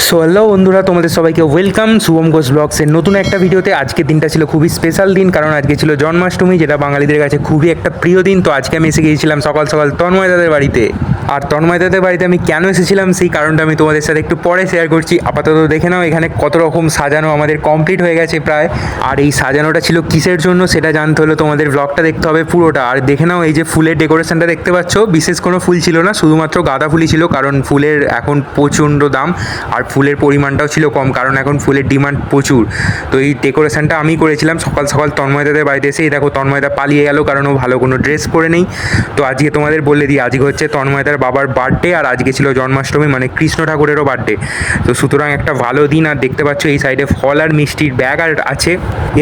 So hello বন্ধুরা, তোমাদের সবাইকে ওয়েলকাম শুভম ঘোষ ব্লগসের নতুন একটা ভিডিওতে। আজকের দিনটা ছিল খুবই স্পেশাল দিন, কারণ আজকে ছিল জন্মাষ্টমী, যেটা বাঙালিদের কাছে খুবই একটা প্রিয় দিন। তো আজকে আমি এসে গিয়েছিলাম সকাল সকাল তন্ময় দাদের বাড়িতে। আর তন্ময় দাদের বাড়িতে আমি কেন এসেছিলাম সেই কারণটা আমি তোমাদের সাথে একটু পরে শেয়ার করছি। আপাতত দেখে নাও এখানে কত রকম সাজানো আমাদের কমপ্লিট হয়ে গেছে প্রায়। আর এই সাজানোটা ছিল কিসের জন্য সেটা জানতে হলে তোমাদের ব্লগটা দেখতে হবে পুরোটা। আর দেখে নাও এই যে ফুলের ডেকোরেশনটা দেখতে পাচ্ছ, বিশেষ কোনো ফুল ছিল না, শুধুমাত্র গাঁদা ফুলই ছিল, কারণ ফুলের এখন প্রচণ্ড দাম আর ফুলের পরিমাণটাও ছিল কম, কারণ এখন ফুলের ডিমান্ড প্রচুর। তো এই ডেকোরেশনটা আমি করেছিলাম সকাল সকাল তন্ময়দাদের বাড়িতে এসে। দেখো তন্ময়দা পালিয়ে গেল, কারণ ও ভালো কোনো ড্রেস পরে নেই। তো আজকে তোমাদের বলে দিই, আজকে হচ্ছে তন্ময়দার বাবার বার্থডে, আর আজকে ছিল জন্মাষ্টমী, মানে কৃষ্ণ ঠাকুরেরও বার্থডে। তো সুতরাং একটা ভালো দিন। আর দেখতে পাচ্ছ এই সাইডে ফল আর মিষ্টির ব্যাগ আর আছে।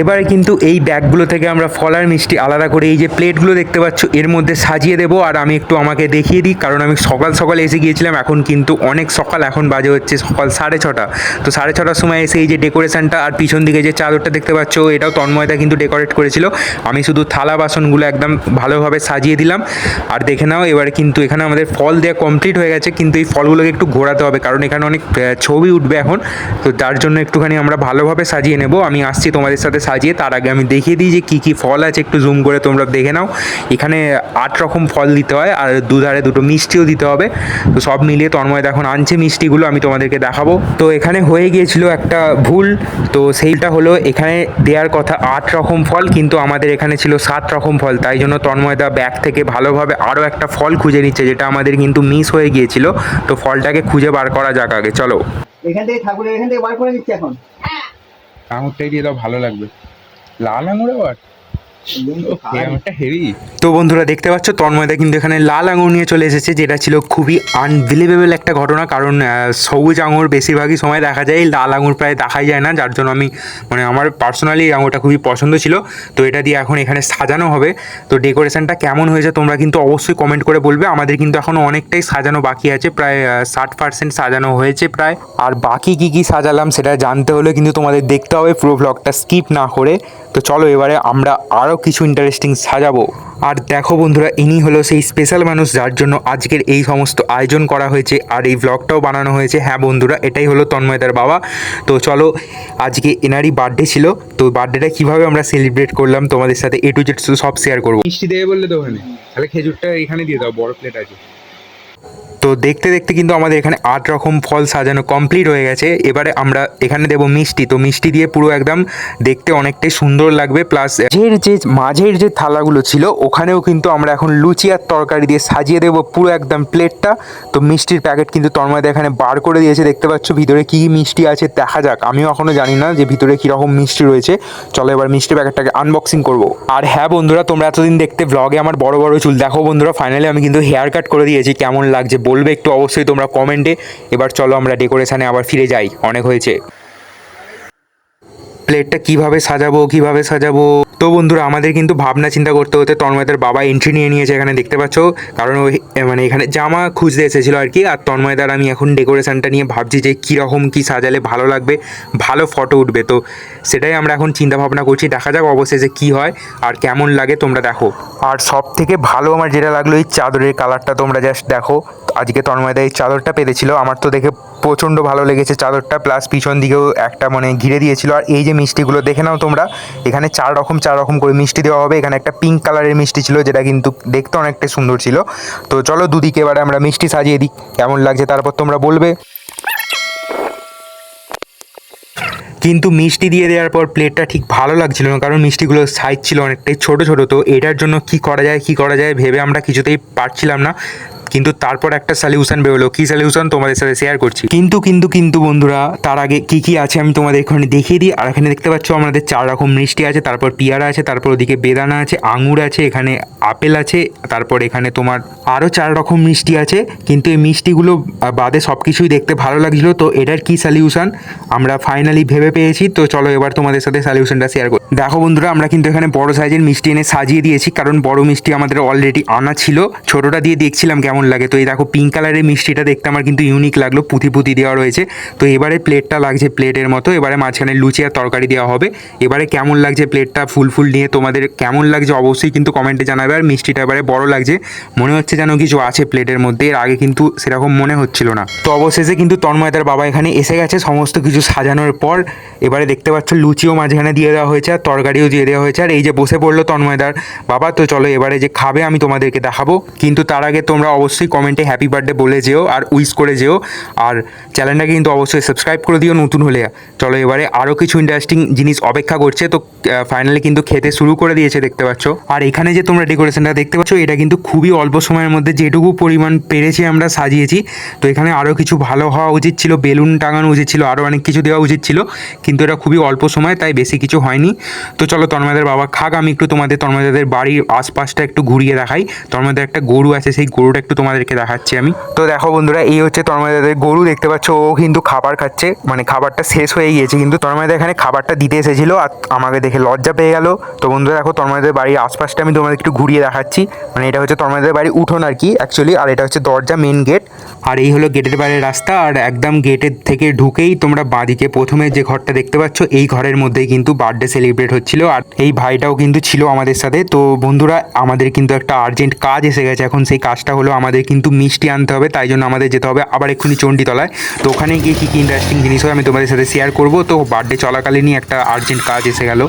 এবারে কিন্তু এই ব্যাগগুলো থেকে আমরা ফল আর মিষ্টি আলাদা করে এই যে প্লেটগুলো দেখতে পাচ্ছ এর মধ্যে সাজিয়ে দেবো। আর আমি একটু আমাকে দেখিয়ে দিই, কারণ আমি সকাল সকাল এসে গিয়েছিলাম, এখন কিন্তু অনেক সকাল, এখন বাজে হচ্ছে সকাল 6:30। তো 6:30 সময় এসে এই যে ডেকোরেশনটা আর পিছন দিকে যে চাদরটা দেখতে পাচ্ছ, এটাও তন্ময়দা কিন্তু ডেকোরেট করেছিল। আমি শুধু থালা বাসনগুলো একদম ভালোভাবে সাজিয়ে দিলাম। আর দেখে নাও এবারে কিন্তু এখানে আমাদের ফল দেওয়া কমপ্লিট হয়ে গেছে, কিন্তু এই ফলগুলোকে একটু ঘোরাতে হবে, কারণ এখানে অনেক ছবি উঠবে এখন। তো তার জন্য একটুখানি আমরা ভালোভাবে সাজিয়ে নেব। আমি আসছি তোমাদের সাথে সাজিয়ে, তার আগে আমি দেখিয়ে দিই যে কী কী ফল আছে, একটু জুম করে তোমরা দেখে নাও। এখানে 8 রকম ফল দিতে হয়, আর দুধারে দুটো মিষ্টিও দিতে হবে। তো সব মিলিয়ে তন্ময়দা এখন আনছে মিষ্টিগুলো, আমি তোমাদেরকে দেখাবো। তো এখানে হয়ে গিয়েছিল একটা ভুল, তো সেইটা হলো এখানে দেওয়ার কথা 8 রকম ফল, কিন্তু আমাদের এখানে ছিল 7 রকম ফল। তাই জন্য তন্ময়দা ব্যাগ থেকে ভালোভাবে আরও একটা ফল খুঁজে নিচ্ছে, যেটা আমাদের কিন্তু মিস হয়ে গিয়েছিল। তো ফলটাকে খুঁজে বার করা যাক আগে, চলো। এখান থেকে ঠাকুরের এখান থেকে বার করে নিচ্ছে এখন। আঙুরটাই দিয়ে দাও, ভালো লাগবে। লাল আঙুর আবার হেভি। তো বন্ধুরা দেখতে পাচ্ছ তন্ময়দা কিন্তু এখানে লাল আঙুর নিয়ে চলে এসেছে, যেটা ছিল খুবই আনবিলিভেবল একটা ঘটনা, কারণ সবুজ আঙুর বেশিরভাগই সময় দেখা যায়, লাল আঙুর প্রায় দেখাই যায় না। যার জন্য আমি আমার পার্সোনালি এই আঙুরটা খুবই পছন্দ ছিল। তো এটা দিয়ে এখন এখানে সাজানো হবে। তো ডেকোরেশনটা কেমন হয়েছে তোমরা কিন্তু অবশ্যই কমেন্ট করে বলবে। আমাদের কিন্তু এখনও অনেকটাই সাজানো বাকি আছে, প্রায় 60% সাজানো হয়েছে প্রায়। আর বাকি কী কী সাজালাম সেটা জানতে হলে কিন্তু তোমাদের দেখতে হবে পুরো ব্লগটা স্কিপ না করে। তো চলো এবারে আমরা আরও কিছু ইন্টারেস্টিং সাজাবো। আর দেখো বন্ধুরা, ইনি হলো সেই স্পেশাল মানুষ যার জন্য আজকের এই সমস্ত আয়োজন করা হয়েছে আর এই ব্লগটাও বানানো হয়েছে। হ্যাঁ বন্ধুরা, এটাই হলো তন্ময়দার বাবা। তো চলো, আজকে এনারই বার্থডে ছিল। তো বার্থডেটা কীভাবে আমরা সেলিব্রেট করলাম তোমাদের সাথে A to Z সব শেয়ার করবো। মিষ্টি দেবে বললে তো ওখানে, তাহলে খেজুরটা এখানে দিয়ে দাও, বড় প্লেট আছে। তো দেখতে দেখতে কিন্তু আমাদের এখানে 8 রকম ফল সাজানো কমপ্লিট হয়ে গেছে। এবারে আমরা এখানে দেবো মিষ্টি। তো মিষ্টি দিয়ে পুরো একদম দেখতে অনেকটাই সুন্দর লাগবে। প্লাস যে মাঝের যে থালাগুলো ছিল ওখানেও কিন্তু আমরা এখন লুচি আর তরকারি দিয়ে সাজিয়ে দেবো পুরো একদম প্লেটটা। তো মিষ্টির প্যাকেট কিন্তু তন্ময়দা এখানে বার করে দিয়েছে, দেখতে পাচ্ছ ভিতরে কী কী মিষ্টি আছে দেখা যাক। আমিও এখনও জানি না যে ভিতরে কীরকম মিষ্টি রয়েছে। চলো এবার মিষ্টি প্যাকেটটাকে আনবক্সিং করবো। আর হ্যাঁ বন্ধুরা, তোমরা এতদিন দেখতে ব্লগে আমার বড় বড় চুল, দেখো বন্ধুরা ফাইনালি আমি কিন্তু হেয়ার কাট করে দিয়েছি। কেমন লাগছে বলবে একটু অবশ্যই তোমরা কমেন্টে। এবার চলো আমরা ডেকোরেশনে আবার ফিরে যাই, অনেক হয়েছে। প্লেটটা কিভাবে সাজাবো। তো বন্ধুরা আমাদের কিন্তু ভাবনা চিন্তা করতে হতে তন্ময়দার বাবা এন্ট্রি নিয়ে নিয়েছে এখানে, দেখতে পাচ্ছ। কারণ ওই এখানে জামা খুঁজতে এসেছিলো আর কি। আর তন্ময়দার আমি এখন ডেকোরেশনটা নিয়ে ভাবছি যে কীরকম কী সাজালে ভালো লাগবে, ভালো ফটো উঠবে। তো সেটাই আমরা এখন চিন্তা ভাবনা করছি, দেখা যাক অবশেষে কী হয় আর কেমন লাগে তোমরা দেখো। আর সব থেকে ভালো আমার যেটা লাগলো এই চাদরের কালারটা, তোমরা জাস্ট দেখো। আজকে তন্ময়দা এই চাদরটা পেতেছিল, আমার তো দেখে প্রচণ্ড ভালো লেগেছে চাদরটা। প্লাস পিছন দিকেও একটা ঘিরে দিয়েছিল। আর এই যে মিষ্টিগুলো দেখে নাও তোমরা, এখানে 4 রকম করে মিষ্টি দেওয়া হবে। এখানে একটা পিঙ্ক কালারের মিষ্টি ছিল, যেটা কিন্তু দেখতে অনেকটা সুন্দর ছিল। তো চলো দুদিকে এবারে আমরা মিষ্টি সাজিয়ে দিই, কেমন লাগছে তারপর তোমরা বলবে। কিন্তু মিষ্টি দিয়ে দেওয়ার পর প্লেটটা ঠিক ভালো লাগছিল না, কারণ মিষ্টিগুলোর সাইজ ছিল অনেকটাই ছোটো। তো এটার জন্য কী করা যায় ভেবে আমরা কিছুতেই পারছিলাম না। কিন্তু তারপর একটা সলিউশন বেরোলো। কী সলিউশন তোমাদের সাথে শেয়ার করছি। কিন্তু বন্ধুরা, তার আগে কী আছে আমি তোমাদের এখানে দেখিয়ে দিই। আর এখানে দেখতে পাচ্ছ আমাদের 4 রকম মিষ্টি আছে, তারপর পিয়ারা আছে, তারপর ওদিকে বেদানা আছে, আঙুর আছে, এখানে আপেল আছে, তারপর এখানে তোমার আরও 4 রকম মিষ্টি আছে। কিন্তু এই মিষ্টিগুলো বাদে সব কিছুই দেখতে ভালো লাগছিলো। তো এটার কী সলিউশন আমরা ফাইনালি ভেবে পেয়েছি। তো চলো এবার তোমাদের সাথে সলিউশনটা শেয়ার করি। দেখো বন্ধুরা, আমরা কিন্তু এখানে বড় সাইজের মিষ্টি এনে সাজিয়ে দিয়েছি, কারণ বড় মিষ্টি আমাদের অলরেডি আনা ছিল। ছোটোটা দিয়ে দেখছিলাম কেমন কেমন লাগে। তো এই দেখো পিঙ্ক কালারের মিষ্টিটা দেখতে আমার কিন্তু ইউনিক লাগলো, পুঁথি পুঁথি দেওয়া রয়েছে। তো এবারে প্লেটটা লাগছে প্লেটের মতো, এবারে মাঝখানে লুচি আর তরকারি দেওয়া হবে। এবারে কেমন লাগছে প্লেটটা ফুল ফুল নিয়ে, তোমাদের কেমন লাগছে অবশ্যই কিন্তু কমেন্টে জানাবে। আর মিষ্টিটা এবারে বড় লাগছে, মনে হচ্ছে যেন কিছু আছে প্লেটের মধ্যে, এর আগে কিন্তু সেরকম মনে হচ্ছিল না। তো অবশেষে কিন্তু তন্ময়দার বাবা এখানে এসে গেছে সমস্ত কিছু সাজানোর পর। এবারে দেখতে পাচ্ছ লুচিও মাঝখানে দিয়ে দেওয়া হয়েছে আর তরকারিও দিয়ে দেওয়া হয়েছে। আর এই যে বসে পড়লো তন্ময়দার বাবা। তো চলো এবারে যে খাবে আমি তোমাদেরকে দেখাবো, কিন্তু তার আগে তোমরা অবশ্যই কমেন্টে হ্যাপি বার্থডে বলে যেও আর উইশ করে যেও। আর চ্যানেলটাকে কিন্তু অবশ্যই সাবস্ক্রাইব করে দিও নতুন হলে। চলো এবারে আরও কিছু ইন্টারেস্টিং জিনিস অপেক্ষা করছে। তো ফাইনালি কিন্তু খেতে শুরু করে দিয়েছে দেখতে পাচ্ছ। আর এখানে যে তোমরা ডেকোরেশনটা দেখতে পাচ্ছ, এটা কিন্তু খুবই অল্প সময়ের মধ্যে যেটুকু পরিমাণ পেরেছি আমরা সাজিয়েছি। তো এখানে আরও কিছু ভালো হওয়া উচিত ছিল, বেলুন টাঙানো উচিত ছিল, আরও অনেক কিছু দেওয়া উচিত ছিল, কিন্তু এটা খুবই অল্প সময় তাই বেশি কিছু হয়নি। তো চলো তন্ময়দের বাবা খাক, আমি একটু তোমাদের তন্ময়দের বাড়ির আশপাশটা একটু ঘুরিয়ে দেখাই। তন্ময়দের একটা গরু আছে, সেই গরুটা একটু তোমাদেরকে দেখাচ্ছি আমি। তো দেখো বন্ধুরা, এই হচ্ছে তন্ময়দের গরু দেখতে পাচ্ছ, ও কিন্তু খাবার খাচ্ছে, মানে খাবারটা শেষ হয়ে গিয়েছে, কিন্তু তন্ময়দের এখানে খাবারটা দিতে এসেছিলো আর আমাকে দেখে লজ্জা পেয়ে গেল। তো বন্ধুরা দেখো তন্ময়দের বাড়ির আশপাশটা আমি তোমাদের একটু ঘুরিয়ে দেখাচ্ছি। মানে এটা হচ্ছে তন্ময়দের বাড়ির উঠোন আর কি অ্যাকচুয়ালি, আর এটা হচ্ছে দরজা, মেন গেট। আর এই হলো গেটের বাইরের রাস্তা। আর একদম গেটের থেকে ঢুকেই তোমরা বাঁদিকে প্রথমে যে ঘরটা দেখতে পাচ্ছ, এই ঘরের মধ্যেই কিন্তু বার্থডে সেলিব্রেট হচ্ছিল। আর এই ভাইটাও কিন্তু ছিল আমাদের সাথে। তো বন্ধুরা আমাদের কিন্তু একটা আর্জেন্ট কাজ এসে গেছে এখন। সেই কাজটা হলো আমাদের কিন্তু মিষ্টি আনতে হবে, তাই জন্য আমাদের যেতে হবে আবার এক্ষুনি চণ্ডীতলায়। তো ওখানে গিয়ে কী কী ইন্টারেস্টিং জিনিস হয় আমি তোমাদের সাথে শেয়ার করবো। তো বার্থডে চলাকালীনই একটা আর্জেন্ট কাজ এসে গেল।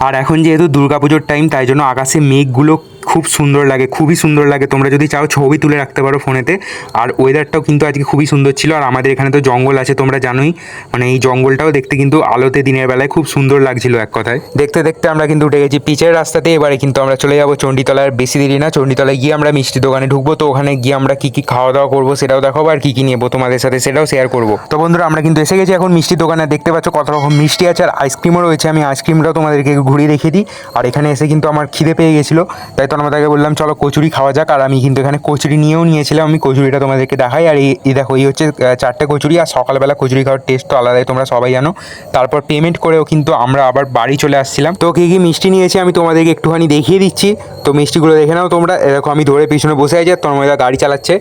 আর এখন যেহেতু দুর্গাপুজোর টাইম, তাই জন্য আকাশে মেঘগুলো খুব সুন্দর লাগে, খুবই সুন্দর লাগে। তোমরা যদি চাও ছবি তুলে রাখতে পারো ফোনেতে। আর ওয়েদারটাও কিন্তু আজকে খুবই সুন্দর ছিল। আর আমাদের এখানে তো জঙ্গল আছে তোমরা জানোই, মানে এই জঙ্গলটাও দেখতে কিন্তু আলোতে দিনের বেলায় খুব সুন্দর লাগছিল এক কথায়। দেখতে দেখতে আমরা কিন্তু উঠে গেছি পিচের রাস্তাতে। এবারে কিন্তু আমরা চলে যাবো চণ্ডীতলায়। বেশি দেরি না, চণ্ডীতলায় গিয়ে আমরা মিষ্টি দোকানে ঢুকবো। তো ওখানে গিয়ে আমরা কী কী খাওয়া দাওয়া করবো সেটাও দেখাবো, আর কী কী নেবো তোমাদের সাথে সেটাও শেয়ার করবো। তো বন্ধুরা আমরা কিন্তু এসে গেছি এখন মিষ্টি দোকানে। দেখতে পাচ্ছ কত রকম মিষ্টি আছে আর আইসক্রিমও রয়েছে। আমি আইসক্রিমটাও তোমাদেরকে ঘুরিয়ে দেখিয়ে দিই। আর এখানে এসে কিন্তু আমার খিদে পেয়ে গেছিলো, তাই তো আমাদেরকে বললাম চলো কচুরি খাওয়া যাক। আর আমি কিন্তু এখানে কচুরি নিয়েও নিয়েছিলাম, আমি কচুরিটা তোমাদেরকে দেখাই। আর এই দেখো এই হচ্ছে 4টে কচুরি। আর সকালবেলা কচুরি খাওয়ার টেস্ট তো আলাদাই, তোমরা সবাই জানো। তারপর পেমেন্ট করেও কিন্তু আমরা আবার বাড়ি চলে আসছিলাম। তো কী কী মিষ্টি নিয়েছি আমি তোমাদেরকে একটুখানি দেখিয়ে দিচ্ছি। তো মিষ্টিগুলো দেখে নাও তোমরা। এরকম আমি ধরে পিছনে বসে আছি আর তন্ময়দা গাড়ি চালাচ্ছে।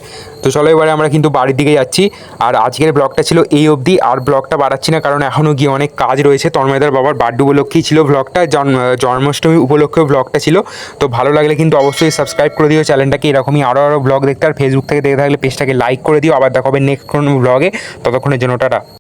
তো চলো এবারে আমরা কিন্তু বাড়ির দিকে যাচ্ছি। আর আজকের ব্লগটা ছিল এই অবধি, আর ব্লগটা বাড়াচ্ছি না কারণ এখনও গিয়ে অনেক কাজ রয়েছে। তন্ময়দার বাবার বার্থডে উপলক্ষেই ছিল ব্লগটা, জন্মাষ্টমী উপলক্ষেও ব্লগটা ছিল। তো ভালো লাগলে কিন্তু অবশ্যই সাবস্ক্রাইব করে দিও চ্যানেলটাকে, এরকমই আরও ব্লগ দেখতে। আর ফেসবুক থেকে দেখে থাকলে পেজটাকে লাইক করে দিও। আবার দেখা হবে নেক্সট কোনো ব্লগে, ততক্ষণের জন্য টাটা।